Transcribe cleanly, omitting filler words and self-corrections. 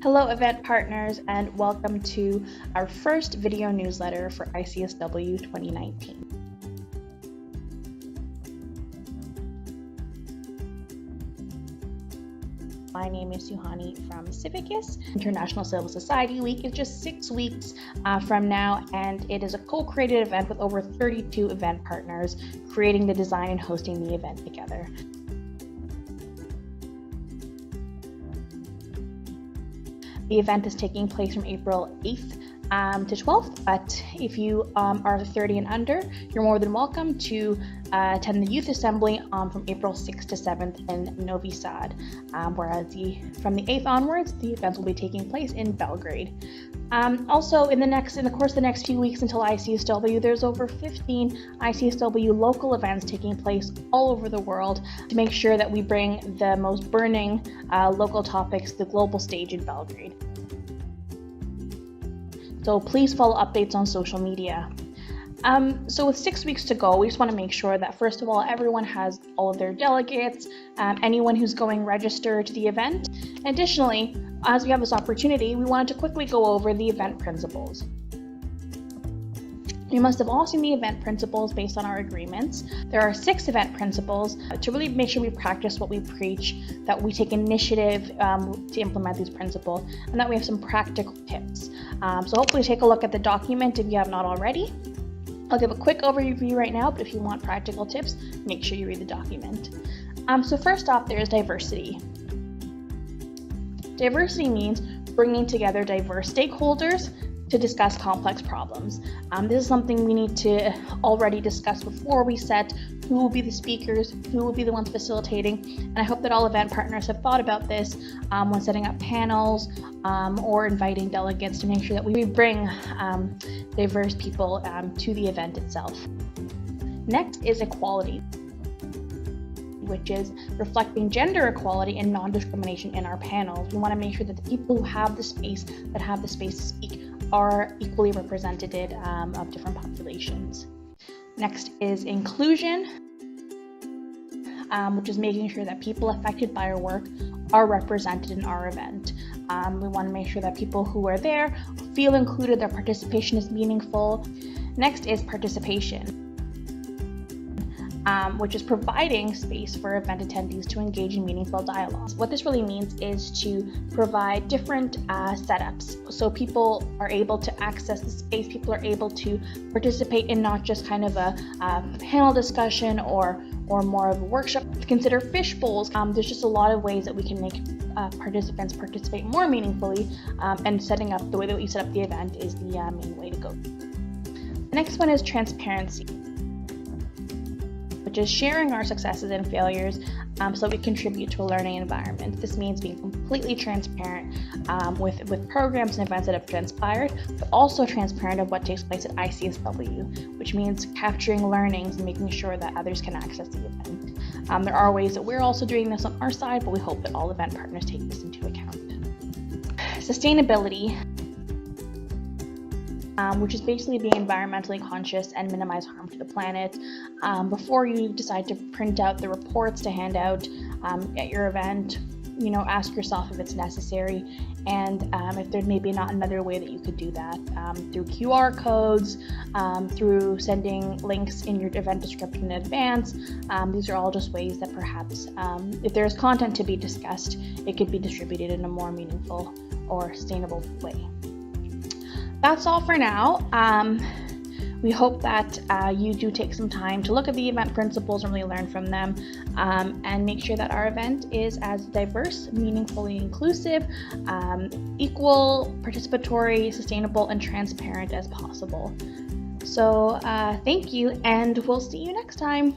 Hello event partners and welcome to our first video newsletter for ICSW 2019. My name is Suhani from Civicus. International Civil Society Week is just 6 weeks from now, and it is a co-created event with over 32 event partners creating the design and hosting the event together. The event is taking place from April 8th to 12th, but if you are 30 and under, you're more than welcome to attend the Youth Assembly from April 6th to 7th in Novi Sad, whereas from the 8th onwards, the event will be taking place in Belgrade. Also, in the course of the next few weeks until ICSW, there's over 15 ICSW local events taking place all over the world to make sure that we bring the most burning local topics to the global stage in Belgrade. So please follow updates on social media. So with 6 weeks to go, we just want to make sure that first of all, everyone has all of their delegates, anyone who's going register to the event. Additionally, as we have this opportunity, we wanted to quickly go over the event principles. You must have all seen the event principles based on our agreements. There are 6 event principles to really make sure we practice what we preach, that we take initiative to implement these principles, and that we have some practical tips. So hopefully take a look at the document if you have not already. I'll give a quick overview right now, but if you want practical tips, make sure you read the document. So first off, there is diversity. Diversity means bringing together diverse stakeholders to discuss complex problems. This is something we need to already discuss before we set who will be the speakers, who will be the ones facilitating, and I hope that all event partners have thought about this when setting up panels or inviting delegates to make sure that we bring diverse people to the event itself. Next is equality, which is reflecting gender equality and non-discrimination in our panels. We want to make sure that the people who have the space, to speak, are equally represented of different populations. Next is inclusion, which is making sure that people affected by our work are represented in our event. We want to make sure that people who are there feel included, their participation is meaningful. Next is participation, which is providing space for event attendees to engage in meaningful dialogues. What this really means is to provide different setups so people are able to access the space, people are able to participate in not just kind of a panel discussion or more of a workshop. Consider fish bowls. There's just a lot of ways that we can make participants participate more meaningfully, and setting up the way that we set up the event is the main way to go. The next one is transparency, which is sharing our successes and failures so we contribute to a learning environment. This means being completely transparent with programs and events that have transpired, but also transparent of what takes place at ICSW, which means capturing learnings and making sure that others can access the event. There are ways that we're also doing this on our side, but we hope that all event partners take this into account. Sustainability, which is basically being environmentally conscious and minimize harm to the planet. Before you decide to print out the reports to hand out at your event, ask yourself if it's necessary, and if there maybe not another way that you could do that, through QR codes, through sending links in your event description in advance. These are all just ways that perhaps if there's content to be discussed, it could be distributed in a more meaningful or sustainable way. That's all for now. We hope that you do take some time to look at the event principles and really learn from them, and make sure that our event is as diverse, meaningfully inclusive, equal, participatory, sustainable, and transparent as possible. So thank you, and we'll see you next time.